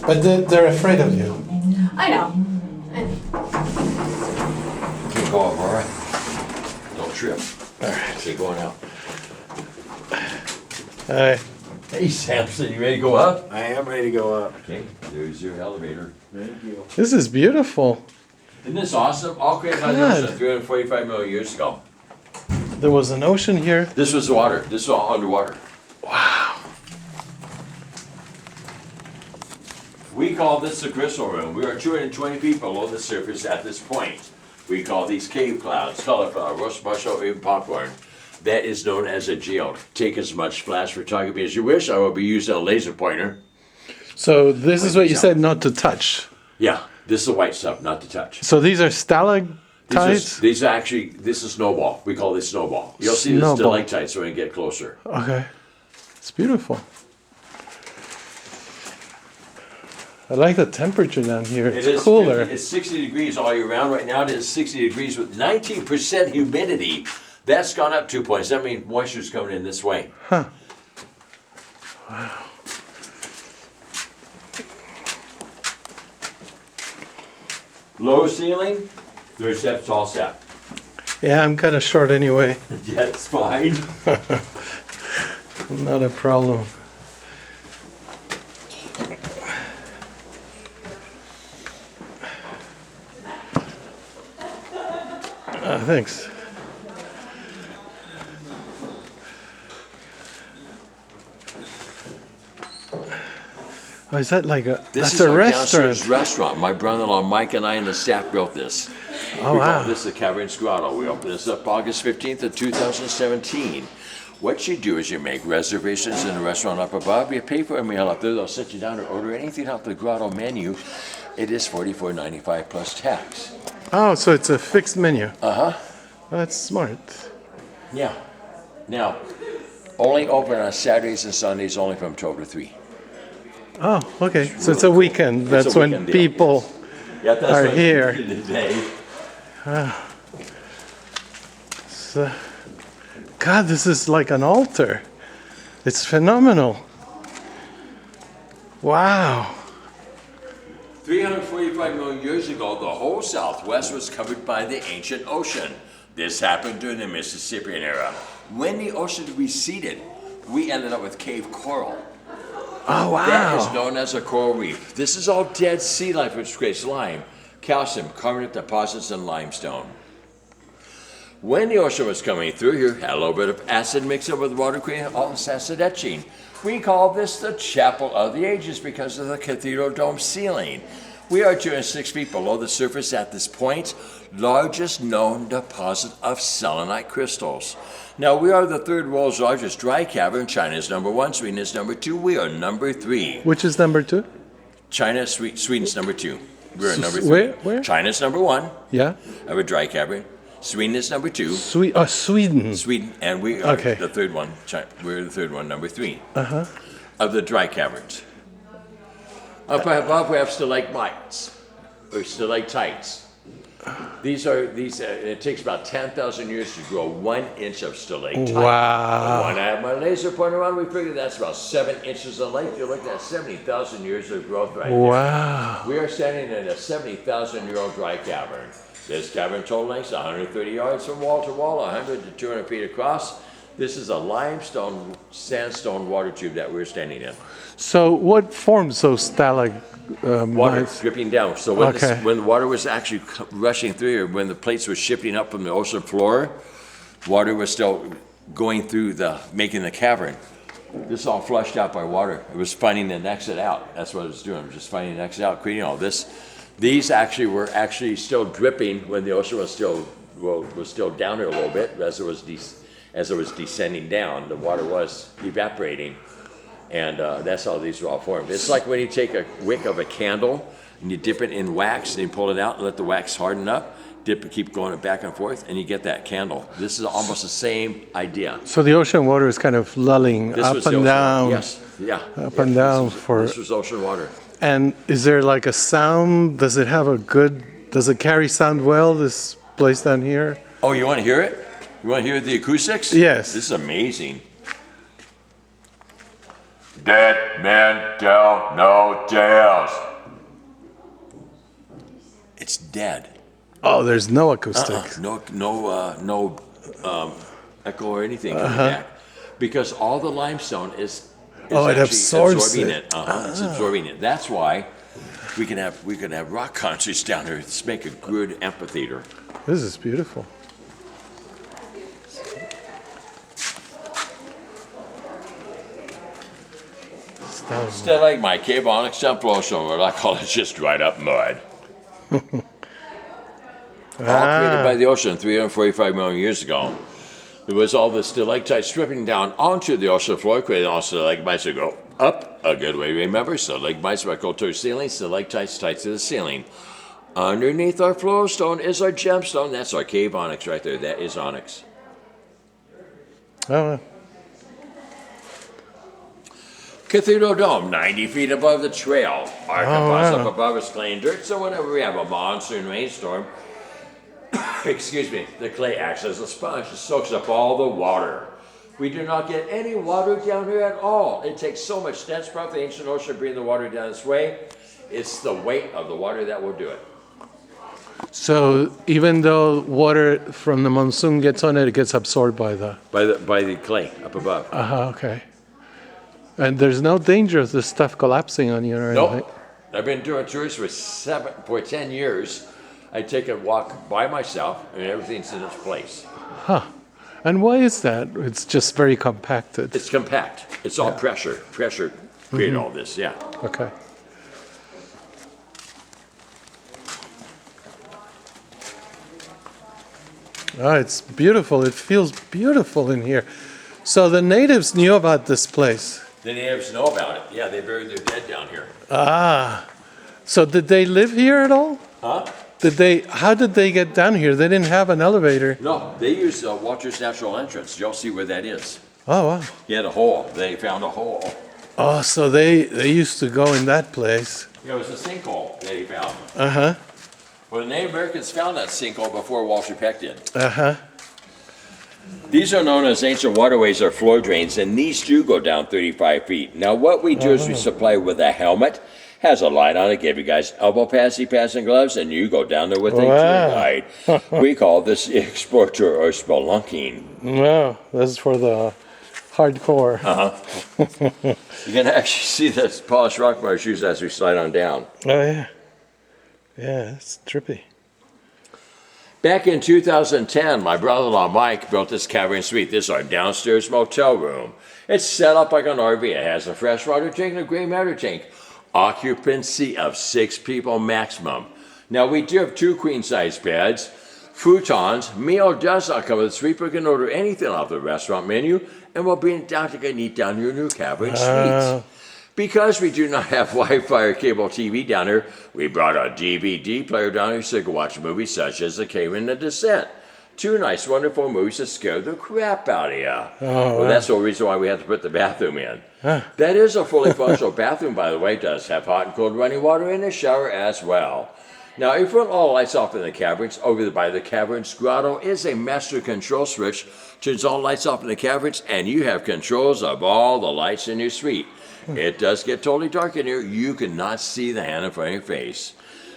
But they're afraid of you. I know. Keep going, Laura. Don't trip. All right. Keep going out. Hi. Hey, Samson, you ready to go up? I am ready to go up. Okay, there's your elevator. Thank you. This is beautiful. Isn't this awesome? All created by the God. ocean 345 million years ago. There was an ocean here. This was water. This is all underwater. Wow. We call this the crystal room. We are 220 feet below the surface at this point. We call these cave clouds, cauliflower, roast mushroom, even popcorn. That is known as a geode. Take as much flash photography as you wish. I will be using a laser pointer. So this is what you said not to touch. Yeah, this is the white stuff, not to touch. So these are stalactites? These are actually, this is snowball. We call this snowball. You'll see the Snowball. stalactites when we get closer. Okay. It's beautiful. I like the temperature down here. It It's is cooler. It's 60 degrees all year round. Right now it is 60 degrees with 19% humidity. That's gone up 2 points. That means moisture's coming in this way. Huh. Wow. Low ceiling, 3 steps tall step. Yeah, I'm kind of short anyway. That's fine. Not a problem. Thanks. Oh, is that like a? This That's is a our restaurant. downstairs restaurant. My brother-in-law Mike and I and the staff built this. Oh, we wow. call this the Caverns Grotto. We opened this up August 15th of 2017. What you do is you make reservations in the restaurant up above. You pay for a meal up there. They'll sit you down and order anything off the grotto menu. It is $44.95 plus tax. Oh, so it's a fixed menu. Uh-huh. That's smart. Yeah. Now, only open on Saturdays and Sundays, only from 12 to 3. Oh, okay. So it's a weekend. It's a That's when weekend deal. people Yeah, that's are what here. we did today. So, God, this is like an altar. It's phenomenal. Wow. 345 million years ago, the whole Southwest was covered by the ancient ocean. This happened during the Mississippian era. When the ocean receded, we ended up with cave coral. Oh, That is wow. known as a coral reef. This is all dead sea life, which creates lime, calcium, carbonate deposits, and limestone. When the ocean was coming through here, had a little bit of acid mixed up with water, creating all this acid etching. We call this the Chapel of the Ages because of the cathedral dome ceiling. We are 206 feet below the surface at this point, largest known deposit of selenite crystals. Now, we are the third world's largest dry cavern. China is number 1, Sweden is number 2, we are number 3. Which is number 2? China, Sweden's number 2. We're at number 3. Where? China's number 1, Yeah. of a dry cavern. Sweden is number 2. Sweden. Sweden, and we are Okay. the third one. We're the third one, number 3 Uh-huh. of the dry caverns. Up above, we have stalagmites or stalactites. It takes about 10,000 years to grow 1 inch of stalactite. Wow. When I have my laser pointer on, we figure that's about 7 inches in length. You're looking at 70,000 years of growth right there. Wow. We are standing in a 70,000-year-old dry cavern. This cavern total length is 130 yards from wall to wall, 100 to 200 feet across. This is a limestone, sandstone water tube that we're standing in. So what forms those Water stalagmites? dripping down. So when, Okay. when the water was actually rushing through here, when the plates were shifting up from the ocean floor, water was still going through making the cavern. This all flushed out by water. It was finding an exit out. That's what it was doing, just finding an exit out, creating all this. These were still dripping when the ocean was still down here a little bit as it was descending down. The water was evaporating, and that's how these were all formed. It's like when you take a wick of a candle and you dip it in wax and you pull it out and let the wax harden up. Dip it, keep going back and forth, and you get that candle. This is almost the same idea. So the ocean water is kind of lulling This up was the and ocean down. water. Yes, yeah. Up and down This was ocean water. And is there like a sound? Does it carry sound well, this place down here? Oh, you want to hear it? You want to hear the acoustics? Yes. This is amazing. Dead men tell no tales. It's dead. Oh, there's no acoustics. No echo or anything coming back, because all the limestone is Oh, it actually absorbs absorbing it. it. It's absorbing it. That's why we can have rock concerts down there. Let's make a good amphitheater. This is beautiful. Stalagmite, cave onyx, and flowstone, what I call it, just dried up mud. All created by the ocean 345 million years ago. There was all the stalactites dripping down onto the ocean floor, creating all stalagmites that go up a good way. Remember, stalagmites go to the ceiling, stalactites tight to the ceiling. Underneath our flowstone is our gemstone. That's our cave onyx right there. That is onyx. Oh, Cathedral Dome, 90 feet above the trail. Our wow. up above is clay and dirt, so whenever we have a monsoon rainstorm, excuse me, the clay acts as a sponge. It soaks up all the water. We do not get any water down here at all. It takes so much dense part of the ancient ocean bringing the water down this way. It's the weight of the water that will do it. so even though water from the monsoon gets on it, it gets absorbed by the. By the clay up above. Okay. And there's no danger of this stuff collapsing on you or anything. Nope. I've been doing tours for 10 years. I take a walk by myself, and everything's in its place. Huh. And why is that? It's just very compacted. It's compact. It's all pressure. Pressure created all this, yeah. Okay. Oh, it's beautiful. It feels beautiful in here. So the natives knew about this place. The natives know about it. Yeah, they buried their dead down here. So did they live here at all? Huh? How did they get down here? They didn't have an elevator. No, they used Walter's natural entrance. You'll see where that is. Oh, wow. He had a hole. They found a hole. Oh, so they used to go in that place. Yeah, it was a sinkhole that he found. Uh-huh. Well, the Native Americans found that sinkhole before Walter Peck did. Uh-huh. These are known as ancient waterways or floor drains, and these do go down 35 feet. Now, what we do is we supply with a helmet, has a light on it, give you guys elbow pads, knee pads, and gloves, and you go down there with a tour guide. We call this explorer or spelunking. Wow, this is for the hardcore. You can actually see the polished rock by our shoes as we slide on down. Oh, yeah. Yeah, it's trippy. Back in 2010, my brother-in-law Mike built this cavern suite. This is our downstairs motel room. It's set up like an RV. It has a freshwater tank and a gray matter tank. Occupancy of 6 people maximum. Now, we do have 2 queen-size beds, futons. Meal does not come with a suite, but you can order anything off the restaurant menu, and we'll bring it down to get eat down your new cavern suites. Because we do not have Wi-Fi or cable TV down here, we brought a DVD player down here so you can watch movies such as The Cave and the Descent. 2 nice, wonderful movies that scare the crap out of you. Well, that's the reason why we had to put the bathroom in. That is a fully functional bathroom, by the way. It does have hot and cold running water in the shower as well. Now, if you want all the lights off in the caverns, over by the caverns grotto is a master control switch. Turns all lights off in the caverns, and you have controls of all the lights in your suite. It does get totally dark in here. You cannot see the hand in front of your face.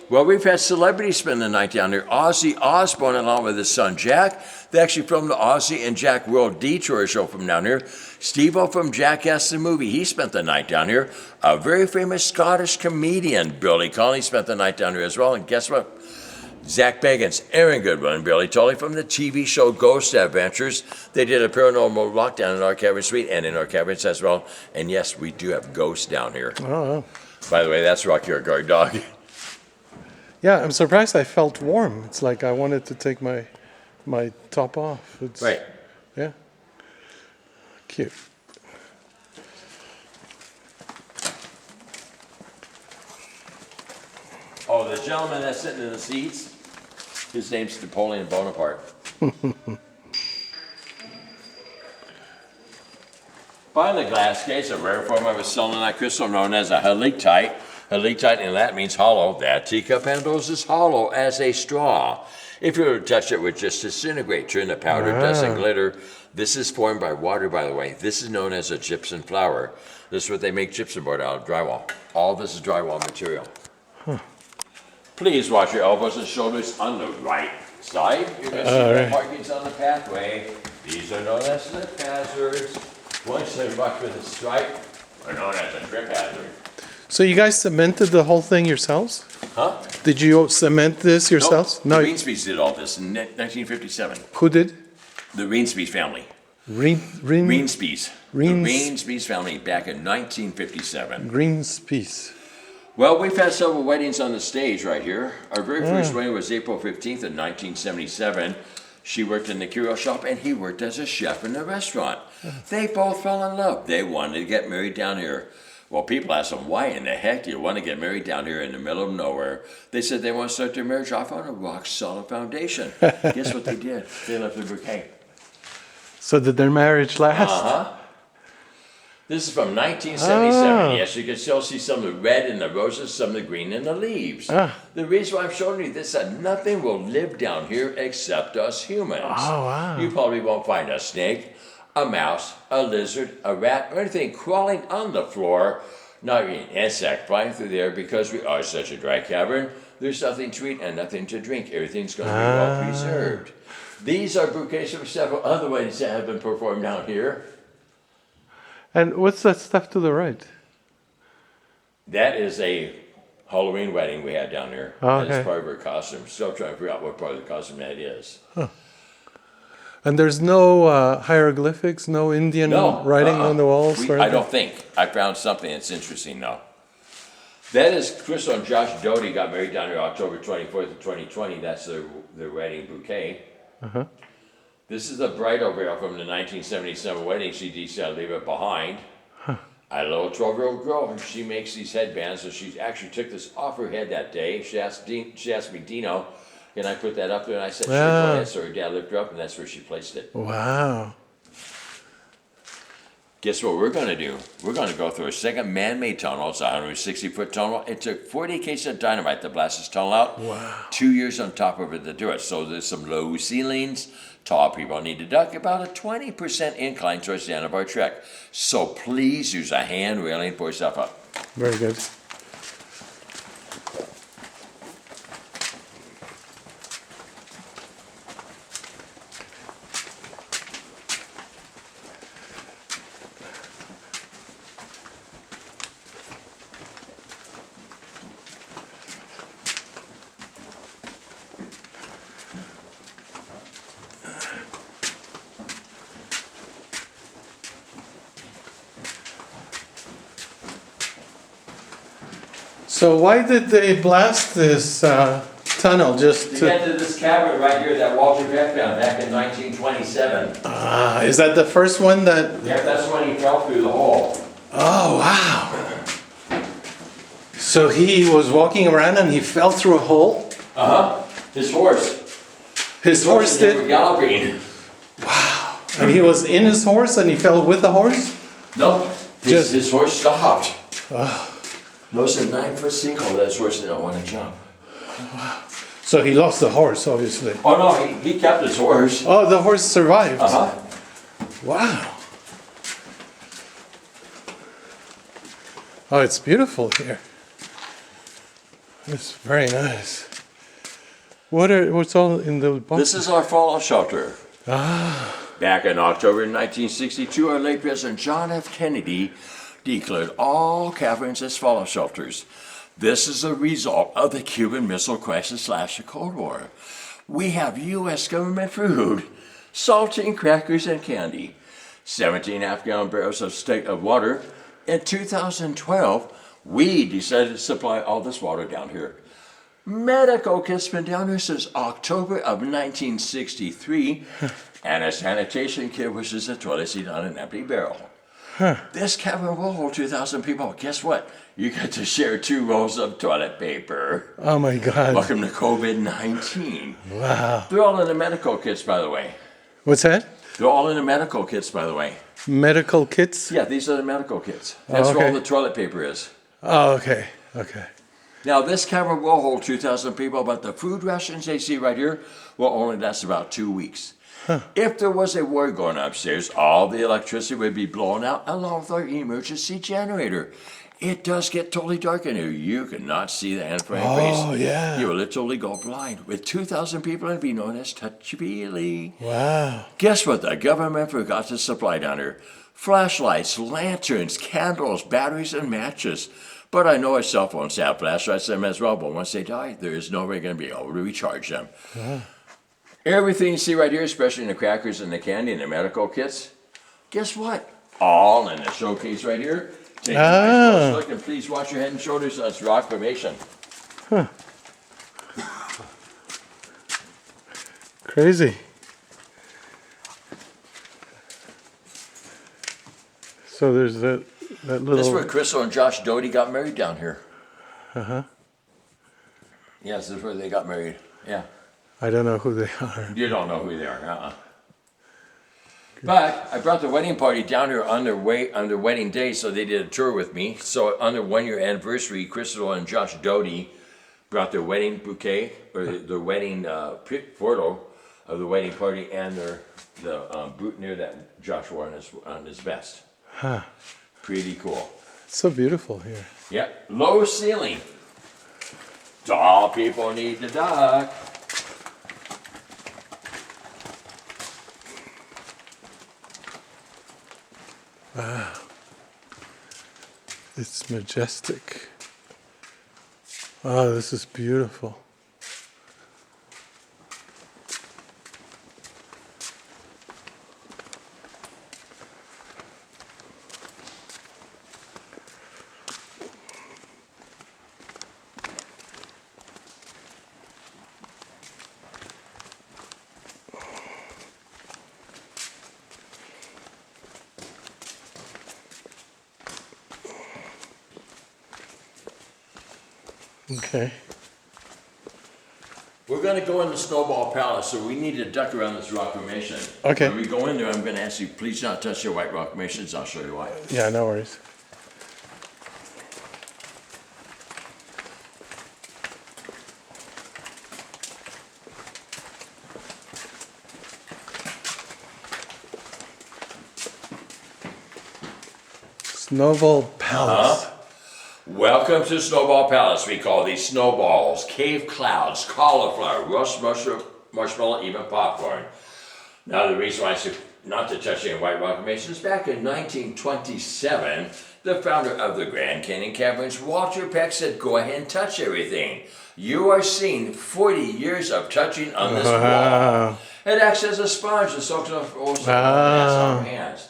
Well, we've had celebrities spend the night down there. Ozzy Osbourne, along with his son Jack. They actually filmed the Ozzy and Jack World Detour show from down here. Steve-O from Jackass the movie, he spent the night down here. A very famous Scottish comedian, Billy Connolly, spent the night down here as well. And guess what? Zach Bagans, Aaron Goodwin, and Billy Tully from the TV show Ghost Adventures. They did a paranormal lockdown in our cavern suite and in our caverns as well. And yes, we do have ghosts down here. Oh. By the way, that's Rocky, our guard dog. Yeah, I'm surprised I felt warm. It's like I wanted to take my top off. It's, Right. Yeah. Cute. Oh, the gentleman that's sitting in the seats, his name's Napoleon Bonaparte. Behind the glass case, a rare form of a selenite crystal known as a helictite. Elitite in Latin means hollow. That teacup handle is as hollow as a straw. If you were to touch it, it would just disintegrate, turn to powder, dust, and glitter. This is formed by water, by the way. This is known as a gypsum flour. This is what they make gypsum board out of, drywall. All this is drywall material. Please wash your elbows and shoulders on the right side. You're going to see the markings on the pathway. These are known as slip hazards. Once they're marked with a stripe, are known as a trip hazard. So you guys cemented the whole thing yourselves? Huh? Did you cement this yourselves? No. The Reenspees did all this in 1957. Who did? The Reenspees family. Reenspees. The Reenspees family back in 1957. Reenspees. Well, we've had several weddings on the stage right here. Our very first wedding was April 15th in 1977. She worked in the curio shop and he worked as a chef in the restaurant. They both fell in love. They wanted to get married down here. Well, people asked them, why in the heck do you want to get married down here in the middle of nowhere? They said they want to start their marriage off on a rock-solid foundation. Guess what they did? They left the bouquet. So did their marriage last? Uh-huh. This is from 1977. Yes, you can still see some of the red in the roses, some of the green in the leaves. The reason why I'm showing you this is that nothing will live down here except us humans. Oh, wow. You probably won't find a snake, a mouse, a lizard, a rat, or anything crawling on the floor, not even an insect flying through the air because we are such a dry cavern. There's nothing to eat and nothing to drink. Everything's going to be well preserved. These are bouquets of several other weddings that have been performed down here. And what's that stuff to the right? That is a Halloween wedding we had down there. Okay. That's part of our costume. Still trying to figure out what part of the costume that is. And there's no hieroglyphics, no Indian writing on the walls? I don't think. I found something that's interesting though. That is Crystal and Josh Doty got married down here October 24th of 2020. That's their wedding bouquet. This is the bride over here from the 1977 wedding. She decided to leave it behind. I had a little 12-year-old girl, and she makes these headbands, so she actually took this off her head that day. She asked me, Dino, can I put that up there? And I said, sure, go ahead. So her dad lifted her up, and that's where she placed it. Wow. Guess what we're going to do? We're going to go through a second man-made tunnel. It's a 160-foot tunnel. It took 40 cases of dynamite to blast this tunnel out. Wow. 2 years on top of it to do it. So there's some low ceilings. Tall people need to duck about a 20% incline towards the end of our trek. So please use a hand railing to pull yourself up. Very good. So why did they blast this tunnel just To get to this cavern right here that Walter Peck found back in 1927. Is that the first one that? Yeah, that's when he fell through the hole. Oh, wow. So he was walking around and he fell through a hole? His horse. His horse They were did? galloping. Wow. And he was in his horse and he fell with the horse? No, Just- his horse stopped. Most of the 9-foot sinkhole, that horse didn't want to jump. So he lost the horse, obviously. Oh no, he kept his horse. Oh, the horse survived. Wow. Oh, it's beautiful here. It's very nice. What's all in the box? This is our fallout shelter. Back in October 1962, our late President John F. Kennedy declared all caverns as fallout shelters. This is a result of the Cuban Missile Crisis / the Cold War. We have U.S. government food, saltine crackers and candy, 17 half-gallon barrels of water. In 2012, we decided to supply all this water down here. Medical kit's been down here since October of 1963, and a sanitation kit, which is a toilet seat on an empty barrel. This cavern will hold 2,000 people. Guess what? You get to share 2 rolls of toilet paper. Oh my God. Welcome to COVID-19. Wow. They're all in the medical kits, by the way. What's that? They're all in the medical kits, by the way. Medical kits? Yeah, these are the medical kits. That's where all the toilet paper is. Oh, okay. Okay. Now, this cavern will hold 2,000 people, but the food rations they see right here will only last about 2 weeks. If there was a war going upstairs, all the electricity would be blown out along with our emergency generator. It does get totally dark in here. You cannot see the end frame face. Oh, yeah. You will literally go blind. With 2,000 people, it'd be known as touchy-feely. Wow. Guess what the government forgot to supply down here? Flashlights, lanterns, candles, batteries, and matches. But I know our cell phones have flashlights in them as well, but once they die, there is no way going to be able to recharge them. Everything you see right here, especially in the crackers and the candy and the medical kits, guess what? All in the showcase right here. Take a nice close look and please wash your head and shoulders. That's rock formation. Crazy. So there's that little. This is where Crystal and Josh Doty got married down here. Yes, this is where they got married. Yeah. I don't know who they are. You don't know who they are, But I brought the wedding party down here on their wedding day, so they did a tour with me. So on their 1-year anniversary, Crystal and Josh Doty brought their wedding bouquet or their wedding photo of the wedding party and the boutonniere that Josh wore on his vest. Pretty cool. It's so beautiful here. Yep, low ceiling. Tall people need to duck. Wow. It's majestic. Oh, this is beautiful. Okay. We're going to go in the Snowball Palace, so we need to duck around this rock formation. Okay. When we go in there, I'm going to ask you, please not touch your white rock formations. I'll show you why. Yeah, no worries. Snowball Palace. Welcome to Snowball Palace. We call these snowballs, cave clouds, cauliflower, roast mushroom, marshmallow, even popcorn. Now the reason why I said not to touch any white rock formations, back in 1927, the founder of the Grand Canyon Caverns, Walter Peck, said, go ahead and touch everything. You are seeing 40 years of touching on this wall. It acts as a sponge that soaks up also on our hands.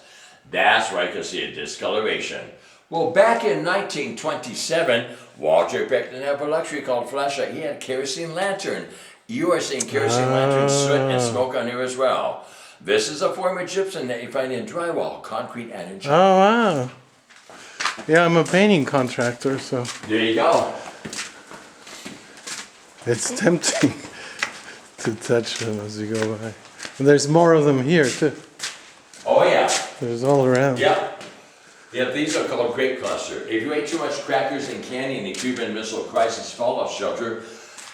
That's why I can see a discoloration. Well, back in 1927, Walter Peck didn't have a luxury called flashlight. He had a kerosene lantern. You are seeing kerosene lantern soot and smoke on here as well. This is a form of gypsum that you find in drywall, concrete, and in Oh, wow. Yeah, I'm a painting contractor, so There you go. it's tempting to touch them as you go by. And there's more of them here, too. Oh, yeah. There's all around. Yep. Yep, these are called grape cluster. If you ate too much crackers and candy in the Cuban Missile Crisis fallout shelter,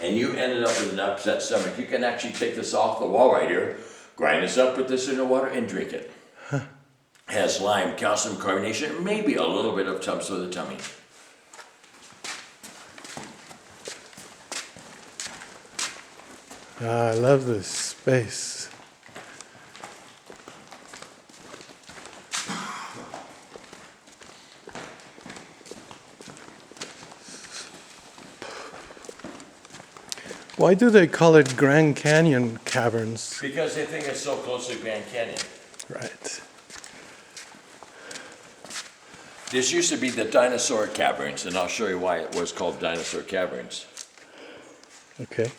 and you ended up with an upset stomach, you can actually take this off the wall right here, grind this up, put this in the water, and drink it. Has lime, calcium carbonation, maybe a little bit of tums for the tummy. I love this space. Why do they call it Grand Canyon Caverns? Because they think it's so close to Grand Canyon. Right. This used to be the dinosaur caverns, and I'll show you why it was called dinosaur caverns. Okay.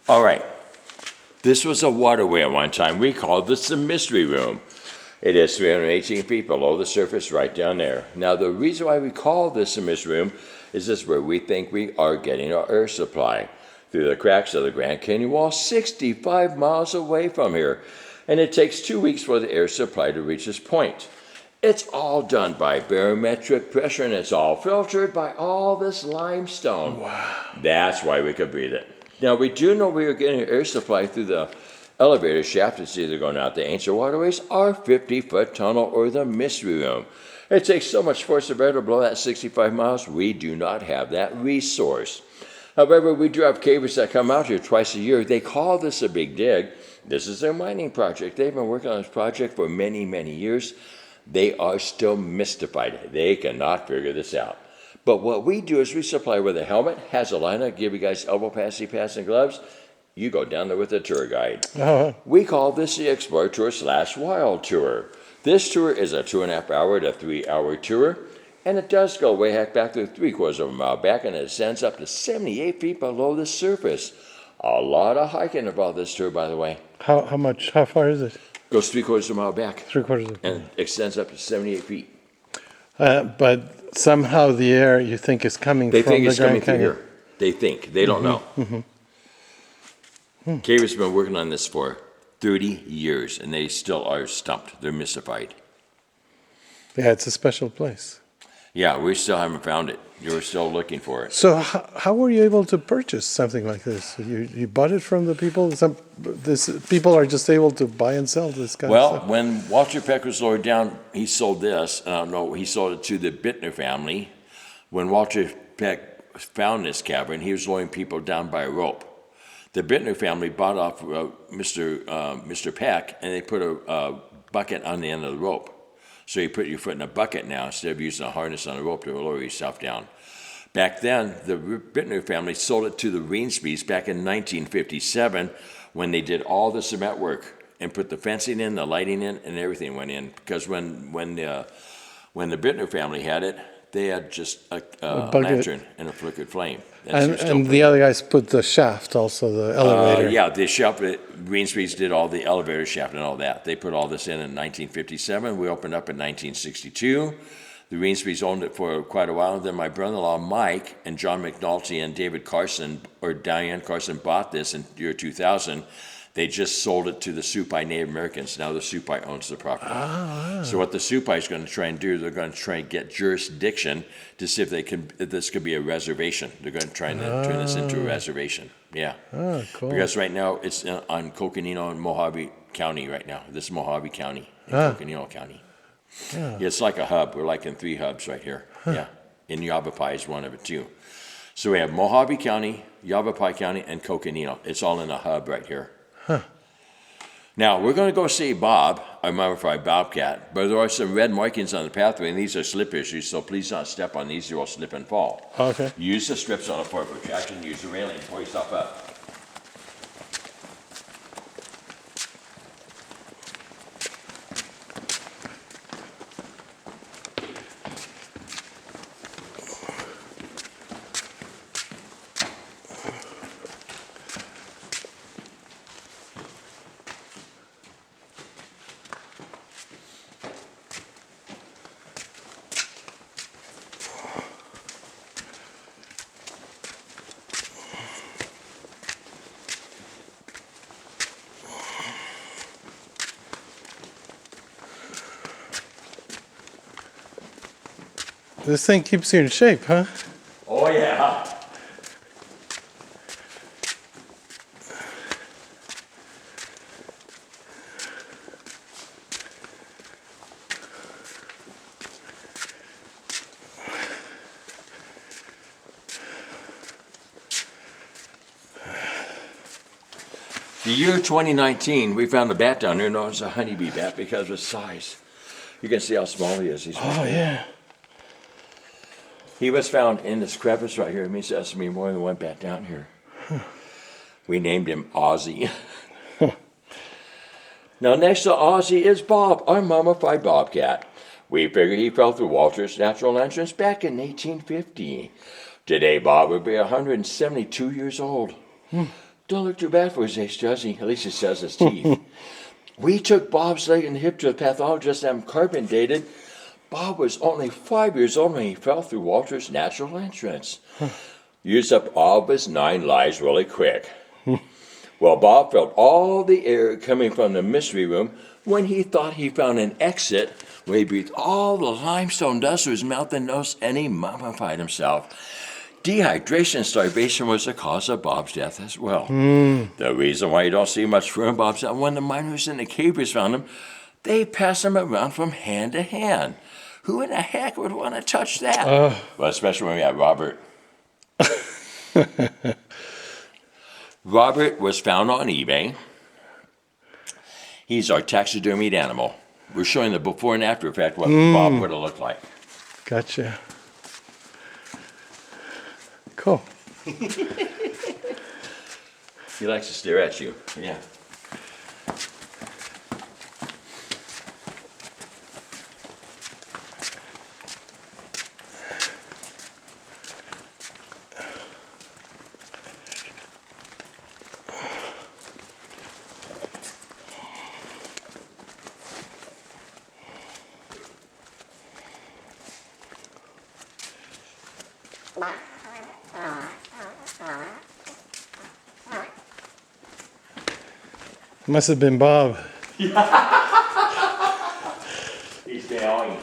All right. This was a waterway at one time. We called this the mystery room. It is 318 feet below the surface right down there. Now, the reason why we call this a mystery room is this where we think we are getting our air supply. Through the cracks of the Grand Canyon Wall, 65 miles away from here. And it takes 2 weeks for the air supply to reach this point. It's all done by barometric pressure, and it's all filtered by all this limestone. Wow. That's why we could breathe it. Now, we do know we are getting air supply through the elevator shaft. It's either going out the ancient waterways or 50-foot tunnel or the mystery room. It takes so much force of air to blow that 65 miles, we do not have that resource. However, we do have cavers that come out here twice a year. They call this a big dig. This is their mining project. They've been working on this project for many, many years. They are still mystified. They cannot figure this out. But what we do is we supply with a helmet, has a lineup, give you guys elbow pads, knee pads, and gloves. You go down there with a tour guide. We call this the Explorer Tour / Wild Tour. This tour is a 2.5 hour to 3 hour tour. And it does go way back to 3/4 of a mile back, and it ascends up to 78 feet below the surface. A lot of hiking about this tour, by the way. How far is it? Goes 3/4 of a mile back. 3/4 of a mile. And extends up to 78 feet. But somehow the air you think is coming They from think the it's coming Grand through Canyon. here. They think. They don't know. Cavers have been working on this for 30 years, and they still are stumped. They're mystified. Yeah, it's a special place. Yeah, we still haven't found it. You're still looking for it. So how were you able to purchase something like this? You bought it from the people? People are just able to buy and sell this kind of Well, stuff? when Walter Peck was lowered down, he sold this. He sold it to the Bittner family. When Walter Peck found this cavern, he was lowering people down by a rope. The Bittner family bought off Mr. Peck, and they put a bucket on the end of the rope. So you put your foot in a bucket now instead of using a harness on a rope to lower yourself down. Back then, the Bittner family sold it to the Reensbys back in 1957 when they did all the cement work and put the fencing in, the lighting in, and everything went in. Because when the Bittner family had it, they had just a lantern and a flickered flame. And the other guys put the shaft also, the elevator. Yeah, the shaft, Greenspeeds did all the elevator shaft and all that. They put all this in 1957. We opened up in 1962. The Greenspeeds owned it for quite a while. Then my brother-in-law, Mike, and John McNulty and David Carson, or Diane Carson, bought this in year 2000. They just sold it to the Supai Native Americans. Now the Supai owns the property. So what the Supai is going to try and do, they're going to try and get jurisdiction to see if this could be a reservation. They're going to try and turn this into a reservation. Yeah. Cool. Because right now it's on Coconino and Mojave County right now. This is Mojave County in Coconino County. Yeah, it's like a hub. We're like in 3 hubs right here. Yeah. And Yavapai is one of it too. So we have Mojave County, Yavapai County, and Coconino. It's all in a hub right here. Now, we're going to go see Bob, our mummified bobcat, but there are some red markings on the pathway, and these are slip issues, so please don't step on these, you will slip and fall. Okay. Use the strips on a forward protraction, use the railing, pull yourself up. This thing keeps you in shape, huh? Oh, yeah. The year 2019, we found a bat down there known as a honeybee bat because of its size. You can see how small he is. He's yeah. He was found in this crevice right here. It means that's me more than one bat down here. We named him Ozzy. Now, next to Ozzy is Bob, our mummified bobcat. We figured he fell through Walter's natural entrance back in 1850. Today, Bob would be 172 years old. Don't look too bad for his age, does he? At least he says his teeth. We took Bob's leg and hip to a pathologist and carbon dated. Bob was only 5 years old when he fell through Walter's natural entrance. Used up all of his 9 lives really quick. Well, Bob felt all the air coming from the mystery room when he thought he found an exit where he breathed all the limestone dust through his mouth and nose, and he mummified himself. Dehydration and starvation was the cause of Bob's death as well. The reason why you don't see much fruit in Bob's death, when the miners and the cavers found him, they passed him around from hand to hand. Who in the heck would want to touch that? Well, especially when we had Robert. Robert was found on eBay. He's our taxidermied animal. We're showing the before and after effect what Bob would have looked like. Gotcha. Cool. He likes to stare at you. Yeah. Must have been Bob. He's meowing.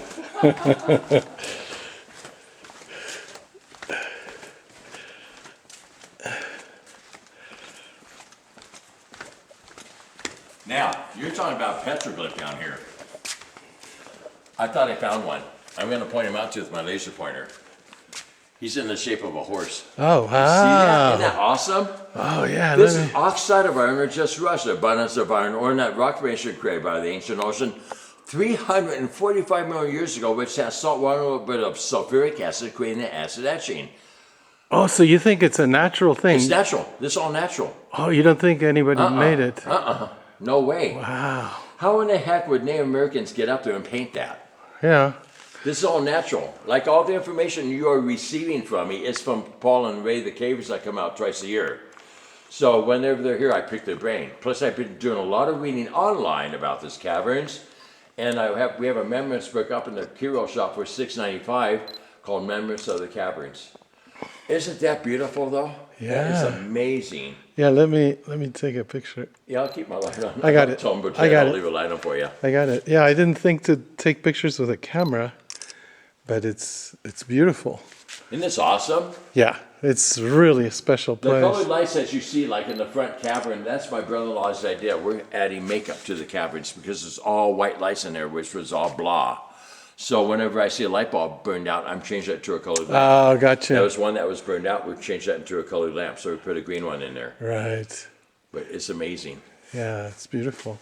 Now, you're talking about petroglyph down here. I thought I found one. I'm going to point him out to you with my laser pointer. He's in the shape of a horse. Oh, See that? wow. Isn't that awesome? Oh, yeah. This is oxide of iron or just rust, abundance of iron ore in that rock formation created by the ancient ocean 345 million years ago, which has salt water and a little bit of sulfuric acid, creating the acid etching. Oh, so you think it's a natural thing? It's natural. This is all natural. Oh, you don't think anybody made it? No way. Wow. How in the heck would Native Americans get up there and paint that? Yeah. This is all natural. Like all the information you are receiving from me is from Paul and Ray, the cavers that come out twice a year. So whenever they're here, I pick their brain. Plus, I've been doing a lot of reading online about this caverns, and we have a memoirs book up in the Curio shop for $6.95 called Memoirs of the Caverns. Isn't that beautiful, though? Yeah. That is amazing. Yeah, let me take a picture. Yeah, I'll keep my light on. I got it. I got I'll it. leave a light on for you. I got it. Yeah, I didn't think to take pictures with a camera, but it's beautiful. Isn't this awesome? Yeah, it's really a special The place. colored lights that you see, like in the front cavern, that's my brother-in-law's idea. We're adding makeup to the caverns because it's all white lights in there, which was all blah. So whenever I see a light bulb burned out, I'm changing it to a colored lamp. Oh, gotcha. There was one that was burned out. We've changed that into a colored lamp, so we put a green one in there. Right. But it's amazing. Yeah, it's beautiful.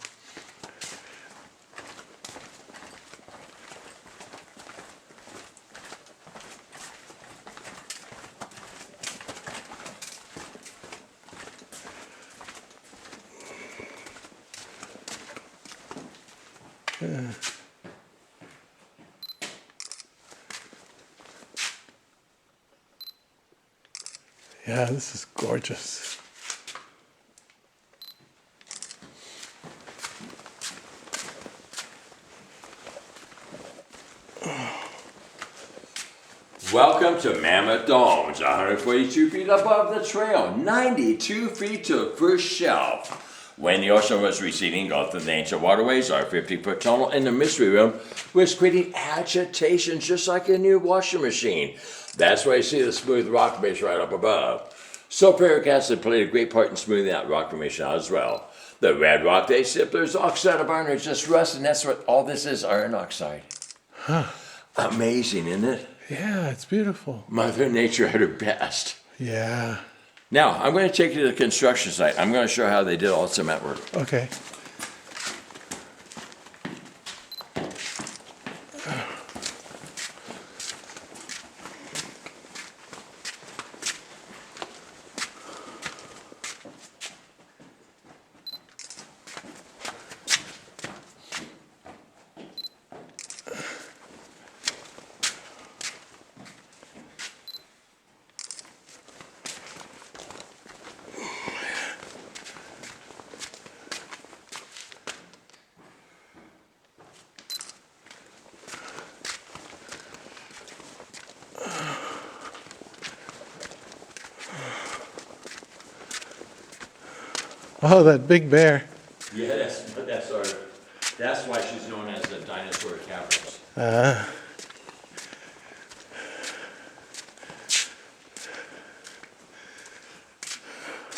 Yeah. Yeah, this is gorgeous. Welcome to Mammoth Domes, 142 feet above the trail, 92 feet to the first shelf. When the ocean was receding, gulf of the ancient waterways, our 50-foot tunnel in the mystery room was creating agitation just like a new washing machine. That's why you see the smooth rock formation right up above. Sulfuric acid played a great part in smoothing that rock formation out as well. The red rock they sip, there's oxide of iron, it's just rust, and that's what all this is, iron oxide. Huh. Amazing, isn't it? Yeah, it's beautiful. Mother Nature at her best. Yeah. Now, I'm going to take you to the construction site. I'm going to show how they did all the cement work. Okay. Oh, that big bear. Yeah, that's why she's known as the dinosaur caverns.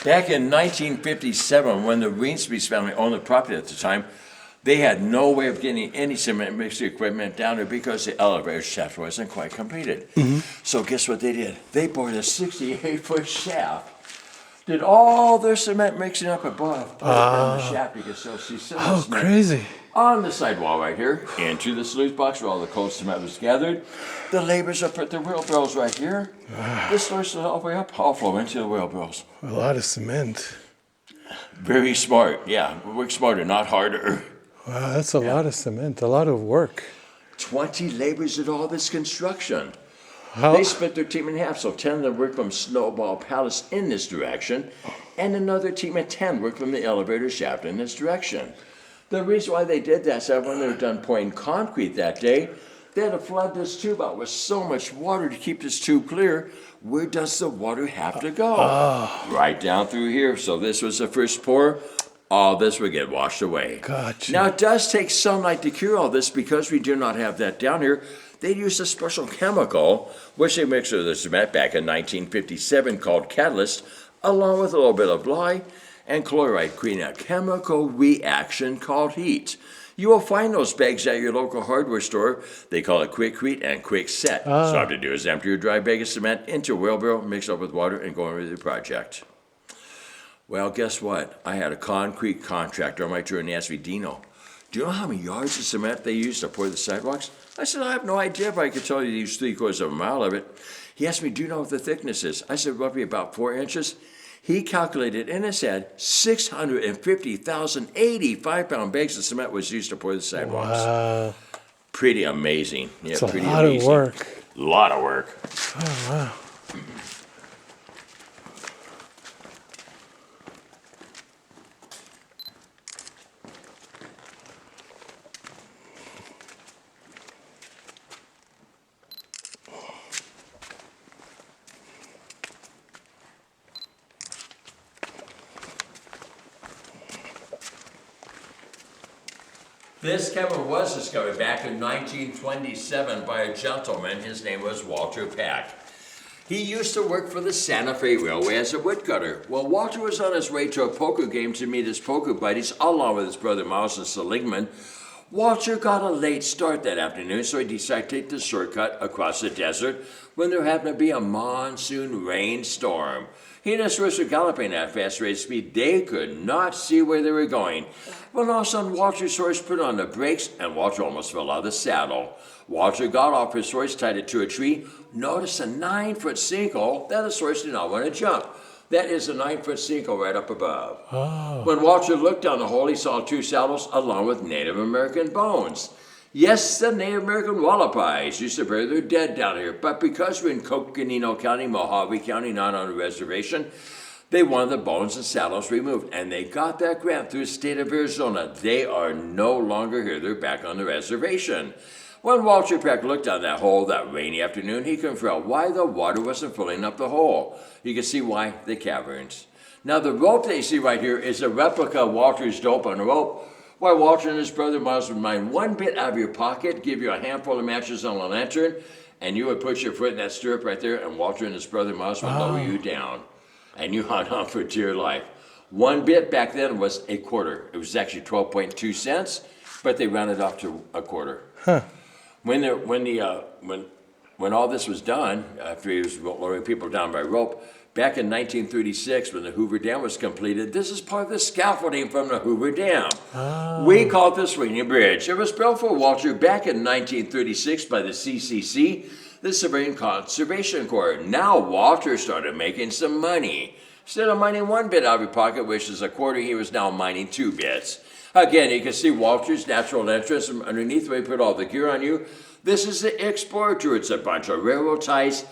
Back in 1957, when the Reenspees family owned the property at the time, they had no way of getting any cement mixing equipment down there because the elevator shaft wasn't quite completed. So guess what they did? They bored a 68-foot shaft, did all their cement mixing up above, put it down the shaft. You can still see some of the Oh, cement crazy. on the sidewall right here, into the sluice box where all the cold cement was gathered. The laborers have put their wheelbarrows right here. This sluice all the way up, all flow into the wheelbarrows. A lot of cement. Very smart, yeah. Work smarter, not harder. Wow, that's a lot of cement, a lot of work. 20 laborers did all this construction. How, They split their team in half, so 10 of them worked from Snowball Palace in this direction, and another team of 10 worked from the elevator shaft in this direction. The reason why they did that is that when they were done pouring concrete that day, they had to flood this tube out with so much water to keep this tube clear. Where does the water have to go? Right down through here. So this was the first pour. All this would get washed away. Gotcha. Now, it does take sunlight to cure all this because we do not have that down here. They used a special chemical, which they mixed with the cement back in 1957 called catalyst, along with a little bit of lye and chloride, creating a chemical reaction called heat. You will find those bags at your local hardware store. They call it quick heat and quick set. So all you have to do is empty your dry bag of cement into a wheelbarrow, mix it up with water, and go on with your project. Well, guess what? I had a concrete contractor on my tour and he asked me, Dino, do you know how many yards of cement they use to pour the sidewalks? I said, I have no idea, but I could tell you they use 3/4 of a mile of it. He asked me, do you know what the thickness is? I said, roughly about 4 inches. He calculated in his head 650,000 85-pound bags of cement was used to pour the sidewalks. wow. Pretty amazing. Yeah, It's a pretty lot amazing. of work. Lot of work. Oh, wow. This cavern was discovered back in 1927 by a gentleman. His name was Walter Peck. He used to work for the Santa Fe Railway as a woodcutter. Well, Walter was on his way to a poker game to meet his poker buddies, along with his brother Miles and Seligman. Walter got a late start that afternoon, so he decided to take the shortcut across the desert when there happened to be a monsoon rainstorm. He and his horse were galloping at a fast rate of speed. They could not see where they were going. Well, all of a sudden, Walter's horse put on the brakes, and Walter almost fell out of the saddle. Walter got off his horse, tied it to a tree, noticed a 9-foot sinkhole that his horse did not want to jump. That is a 9-foot sinkhole right up above. When Walter looked down the hole, he saw 2 saddles along with Native American bones. Yes, the Native American Wallapies used to bury their dead down here, but because we're in Coconino County, Mojave County, not on a reservation, they wanted the bones and saddles removed, and they got that grant through the state of Arizona. They are no longer here. They're back on the reservation. When Walter Peck looked down that hole that rainy afternoon, he couldn't figure out why the water wasn't filling up the hole. You can see why, the caverns. Now, the rope that you see right here is a replica of Walter's dope on a rope. Why Walter and his brother Miles would mine 1 bit out of your pocket, give you a handful of matches on a lantern, and you would put your foot in that stirrup right there, and Walter and his brother Miles would lower you down. And you hung on for dear life. 1 bit back then was a quarter. It was actually 12.2 cents, but they rounded off to a quarter. When all this was done, after he was lowering people down by rope, back in 1936, when the Hoover Dam was completed, this is part of the scaffolding from the Hoover Dam. We call it the Swinging Bridge. It was built for Walter back in 1936 by the CCC, the Civilian Conservation Corps. Now Walter started making some money. Instead of mining 1 bit out of your pocket, which is a quarter, he was now mining 2 bits. Again, you can see Walter's natural entrance from underneath where he put all the gear on you. This is the Explorer Tour. It's a bunch of railroad ties,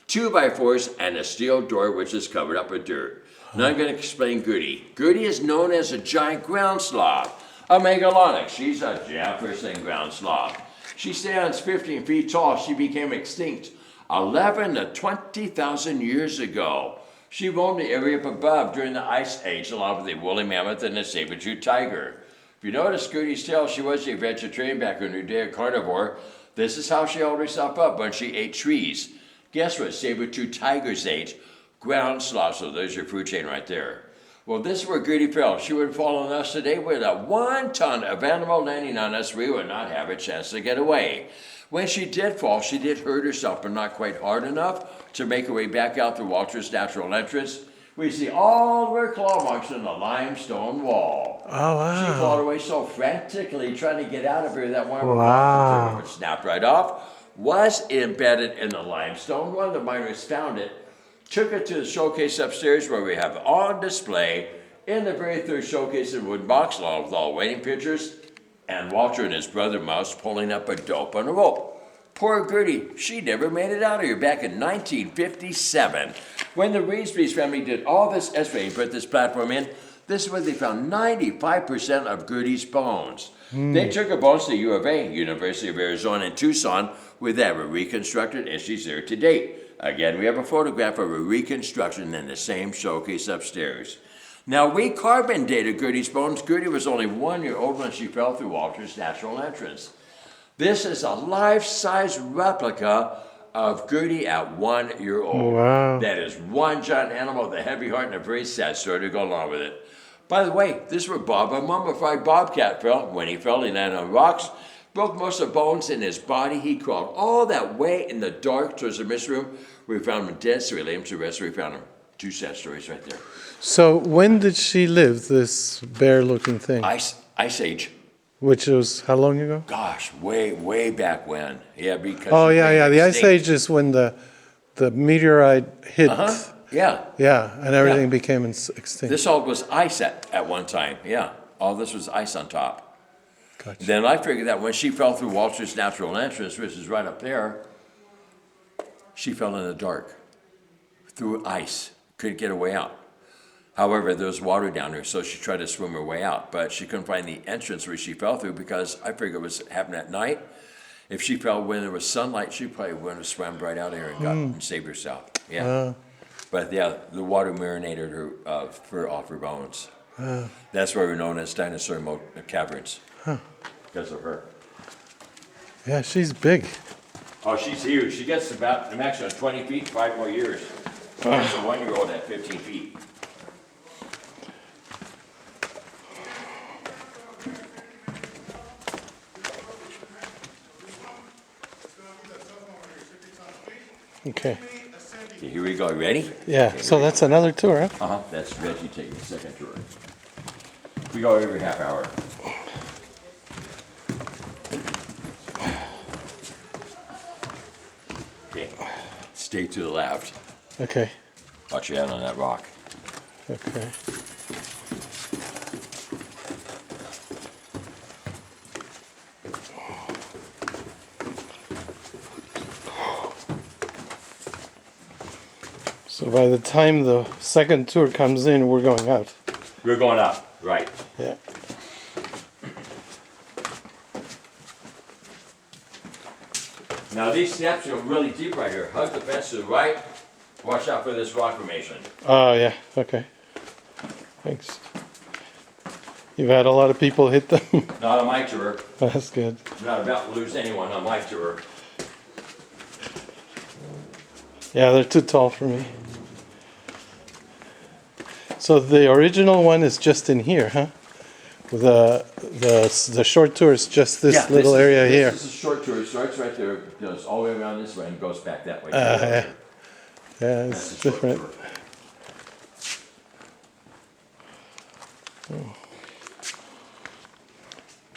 2x4s, and a steel door which is covered up with dirt. Now I'm going to explain Gertie. Gertie is known as a giant ground sloth, a megalonyx. She's a Jefferson ground sloth. She stands 15 feet tall. She became extinct 11 to 20,000 years ago. She roamed the area up above during the Ice Age along with the woolly mammoth and the saber-toothed tiger. If you notice Gertie's tail, she was a vegetarian back in her day, a carnivore. This is how she held herself up when she ate trees. Guess what saber-toothed tigers ate? Ground sloth. So there's your food chain right there. Well, this is where Gertie fell. She would fall on us today with a 1 ton of animal landing on us. We would not have a chance to get away. When she did fall, she did hurt herself, but not quite hard enough to make her way back out through Walter's natural entrance. We see all of her claw marks in the limestone wall. Oh, wow. She fought away so frantically trying to get out of here that one Wow. snapped right off, was embedded in the limestone. One of the miners found it, took it to the showcase upstairs where we have on display in the very third showcase in wooden box along with all wedding pictures and Walter and his brother Mouse pulling up a dope on a rope. Poor Gertie, she never made it out of here back in 1957. When the Reedsby's family did all this excavating and put this platform in, this is where they found 95% of Gertie's bones. They took her bones to U of A, University of Arizona in Tucson, where they were reconstructed and she's there to date. Again, we have a photograph of a reconstruction in the same showcase upstairs. Now, we carbon dated Gertie's bones. Gertie was only 1 year old when she fell through Walter's natural entrance. This is a life-size replica of Gertie at 1 year old. Wow. That is one giant animal with a heavy heart and a very sad story to go along with it. By the way, this is where Bob, a mummified bobcat, fell. When he fell, he landed on rocks, broke most of the bones in his body. He crawled all that way in the dark towards the mystery room. We found him dead, so we laid him to rest. We found him. 2 sad stories right there. So when did she live, this bear-looking thing? Ice Age. Which was how long ago? Gosh, way back when. Yeah, because Oh, yeah. The Ice extinct. Age is when the meteorite hit. Yeah. Yeah, and everything became extinct. This all was ice at one time. Yeah. All this was ice on top. Gotcha. Then I figured that when she fell through Walter's natural entrance, which is right up there, she fell in the dark through ice. Couldn't get a way out. However, there was water down there, so she tried to swim her way out, but she couldn't find the entrance where she fell through because I figured it was happening at night. If she fell when there was sunlight, she probably would have swam right out there and got and saved herself. Yeah. But yeah, the water marinated her fur off her bones. That's why we're known as dinosaur caverns. Because of her. Yeah, she's big. Oh, she's huge. She gets about a maximum of 20 feet, 5 more years. That's a 1 year old at 15 feet. Okay. Okay, here we go. You ready? Yeah, Okay, so that's another tour, huh? That's Reggie taking the second tour. We go every half hour. Okay. Stay to the left. Okay. Watch your hand on that rock. Okay. So by the time the second tour comes in, we're going out. We're going up, right. Yeah. Now these steps are really deep right here. Hug the fence to the right. Watch out for this rock formation. Oh, yeah. Okay. Thanks. You've had a lot of people hit them. Not on my tour. That's good. I'm not about to lose anyone on my tour. Yeah, they're too tall for me. So the original one is just in here, huh? The short tour is just this little area here. This is a short tour. It starts right there, goes all the way around this way, and goes back that way. Yeah. Yeah, That's it's a short different. tour. Oh.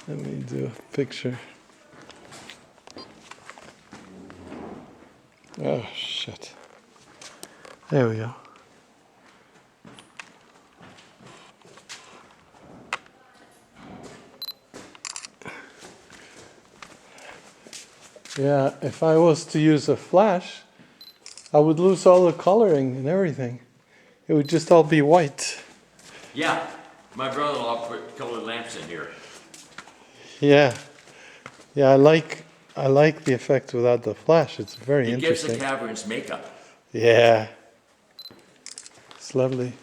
Let me do a picture. Oh, shit. There we go. Yeah, if I was to use a flash, I would lose all the coloring and everything. It would just all be white. Yeah, my brother-in-law put colored lamps in here. Yeah. Yeah, I like the effect without the flash. It's very It gives interesting. the caverns makeup. Yeah. It's lovely.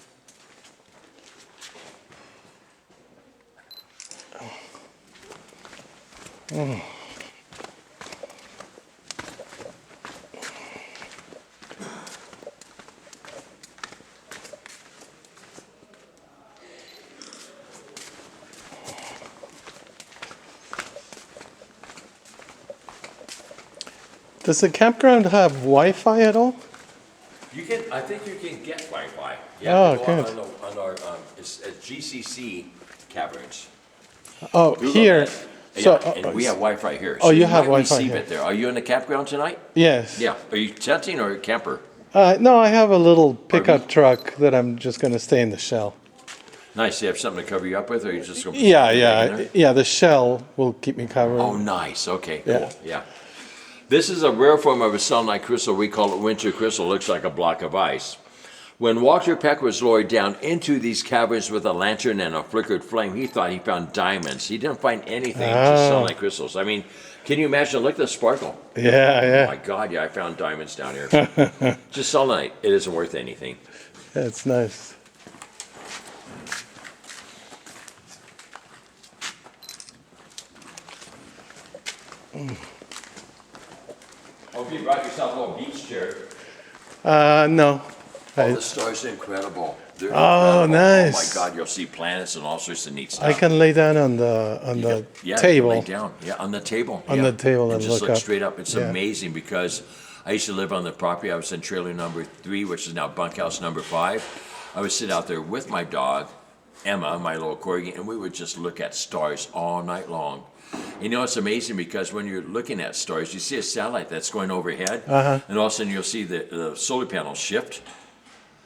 Does the campground have Wi-Fi at all? You can, I think you can get Wi-Fi. Oh, go good. On our, it's GCC caverns. Oh, Google here. that. So, Yeah, and we have Wi-Fi here. Oh, you have might Wi-Fi receive here. it there. Are you in the campground tonight? yes. Yeah. Are you tenting or a camper? No, I have a little pickup RV? truck that I'm just going to stay in the shell. Nice. You have something to cover you up with, or you just going to Yeah. The shell will keep me covered. Oh, nice. Okay, cool. Yeah. Yeah. This is a rare form of a selenite crystal. We call it winter crystal. Looks like a block of ice. When Walter Peck was lowered down into these caverns with a lantern and a flickered flame, he thought he found diamonds. He didn't find anything, just selenite crystals. I mean, can you imagine? Look at the sparkle. Yeah. Oh my God, yeah, I found diamonds down here. Just selenite. It isn't worth anything. That's nice. Hope you brought yourself a little beach chair. No. Oh, the stars are incredible. They're Oh, incredible. nice. Oh my God, you'll see planets and all sorts of neat stuff. I can lay down on the Yeah, table. You can lay down. Yeah, on the table. On yeah. the table and just look look up. straight up. It's Yeah. amazing because I used to live on the property. I was in trailer number 3, which is now bunkhouse number 5. I would sit out there with my dog, Emma, my little corgi, and we would just look at stars all night long. You know, it's amazing because when you're looking at stars, you see a satellite that's going overhead, and all of a sudden you'll see the solar panels shift,